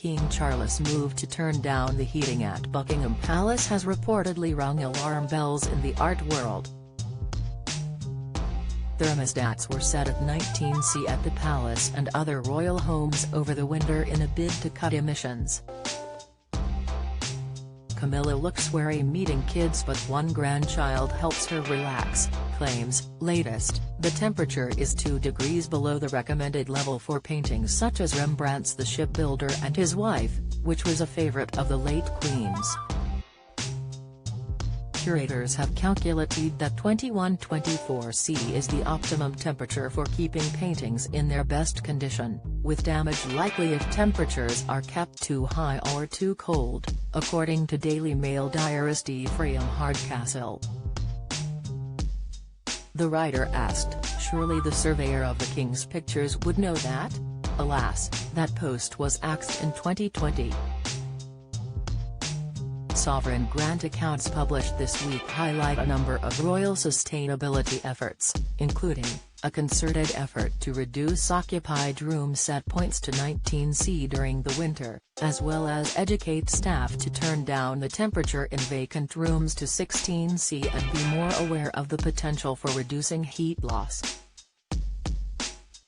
King Charles' move to turn down the heating at Buckingham Palace has reportedly rung alarm bells in the art world. Thermostats were set at 19°C at the palace and other royal homes over the winter in a bid to cut emissions. Camilla looks wary meeting kids, but one grandchild helps her relax, claims. Latest, the temperature is 2 degrees below the recommended level for paintings such as Rembrandt's The Shipbuilder and His Wife, which was a favorite of the late Queen's. Curators have calculated that 21–24 C is the optimum temperature for keeping paintings in their best condition, with damage likely if temperatures are kept too high or too cold, according to Daily Mail diarist Ephraim Hardcastle. The writer asked, "Surely the surveyor of the King's pictures would know that?" Alas, that post was axed in 2020. Sovereign grant accounts published this week highlight a number of royal sustainability efforts, including a concerted effort to reduce occupied room set points to 19°C during the winter, as well as educate staff to turn down the temperature in vacant rooms to 16°C and be more aware of the potential for reducing heat loss.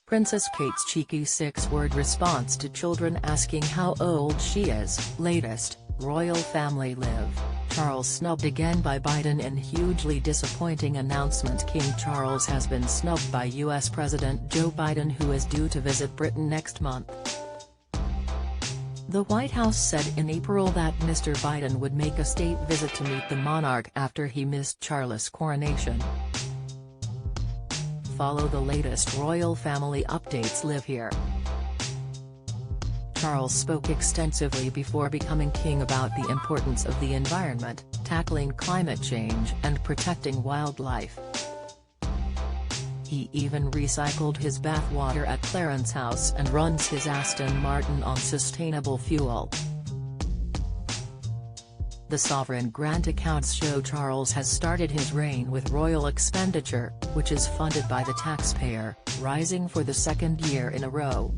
Princess Kate's cheeky 6-word response to children asking how old she is. Latest, royal family live. Charles snubbed again by Biden in hugely disappointing announcement. King Charles has been snubbed by U.S. President Joe Biden, who is due to visit Britain next month. The White House said in April that Mr. Biden would make a state visit to meet the monarch after he missed Charles' coronation. Follow the latest royal family updates live here. Charles spoke extensively before becoming king about the importance of the environment, tackling climate change and protecting wildlife. He even recycled his bathwater at Clarence House and runs his Aston Martin on sustainable fuel. The sovereign grant accounts show Charles has started his reign with royal expenditure, which is funded by the taxpayer, rising for the second year in a row.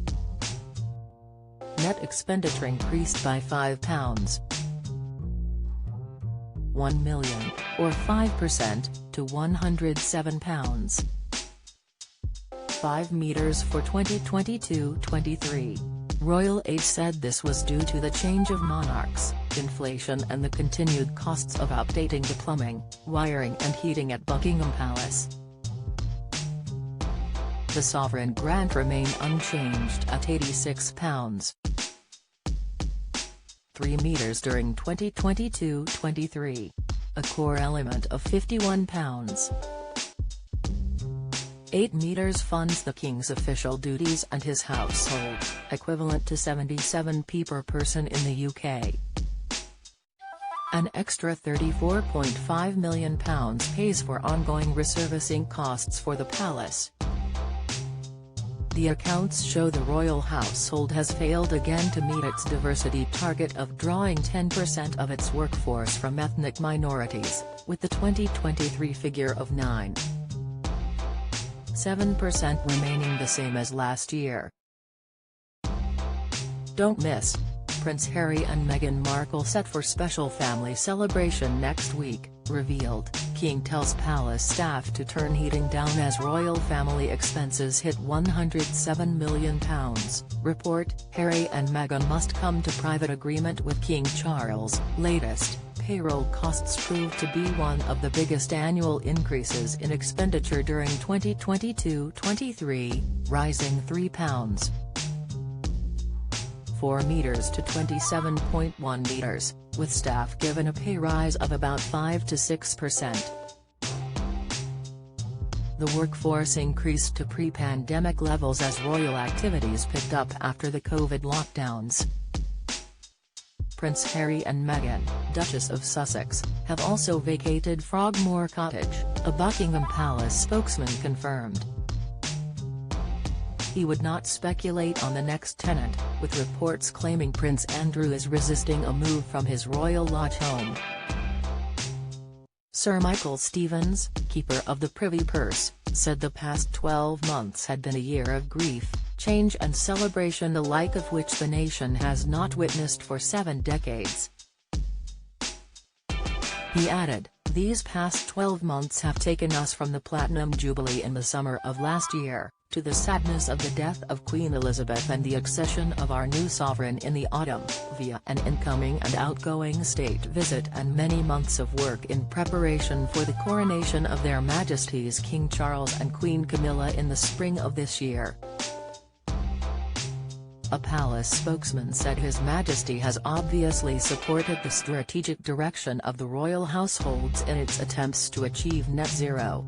Net expenditure increased by £5.1 million, or 5%, to £107.5 million for 2022-23. Royal Aid said this was due to the change of monarchs, inflation and the continued costs of updating the plumbing, wiring and heating at Buckingham Palace. The sovereign grant remained unchanged at £86.3 million during 2022-23, a core element of £51.8 million funds the King's official duties and his household, equivalent to 77p per person in the UK. An extra £34.5 million pays for ongoing resurfacing costs for the palace. The accounts show the royal household has failed again to meet its diversity target of drawing 10% of its workforce from ethnic minorities, with the 2023 figure of 9.7% remaining the same as last year. Don't miss: Prince Harry and Meghan Markle set for special family celebration next week, revealed. King tells palace staff to turn heating down as royal family expenses hit £107 million. Report, Harry and Meghan must come to private agreement with King Charles. Latest, payroll costs proved to be one of the biggest annual increases in expenditure during 2022-23, rising £3.4 million to £27.1 million, with staff given a pay rise of about 5 to 6%. The workforce increased to pre-pandemic levels as royal activities picked up after the COVID lockdowns. Prince Harry and Meghan, Duchess of Sussex, have also vacated Frogmore Cottage, a Buckingham Palace spokesman confirmed. He would not speculate on the next tenant, with reports claiming Prince Andrew is resisting a move from his royal lodge home. Sir Michael Stevens, keeper of the Privy Purse, said the past 12 months had been a year of grief, change and celebration, the like of which the nation has not witnessed for 7 decades. He added, "These past 12 months have taken us from the Platinum Jubilee in the summer of last year, to the sadness of the death of Queen Elizabeth and the accession of our new sovereign in the autumn, via an incoming and outgoing state visit and many months of work in preparation for the coronation of their Majesties King Charles and Queen Camilla in the spring of this year." A palace spokesman said His Majesty has obviously supported the strategic direction of the royal households in its attempts to achieve net zero.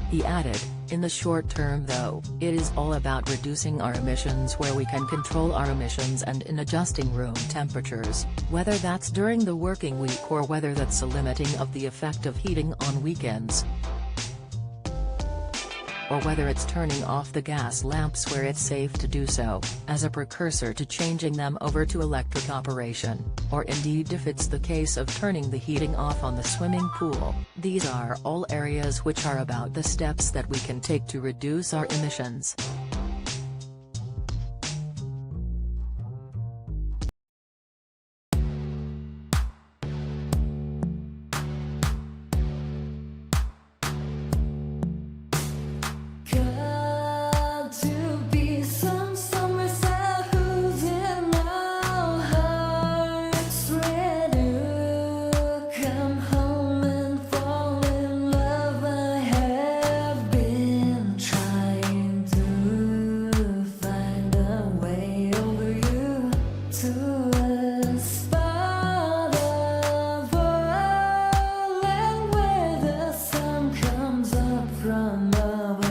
He added, "In the short term though, it is all about reducing our emissions where we can control our emissions and in adjusting room temperatures, whether that's during the working week or whether that's a limiting of the effect of heating on weekends, or whether it's turning off the gas lamps where it's safe to do so, as a precursor to changing them over to electric operation, or indeed if it's the case of turning the heating off on the swimming pool. These are all areas which are about the steps that we can take to reduce our emissions." From above.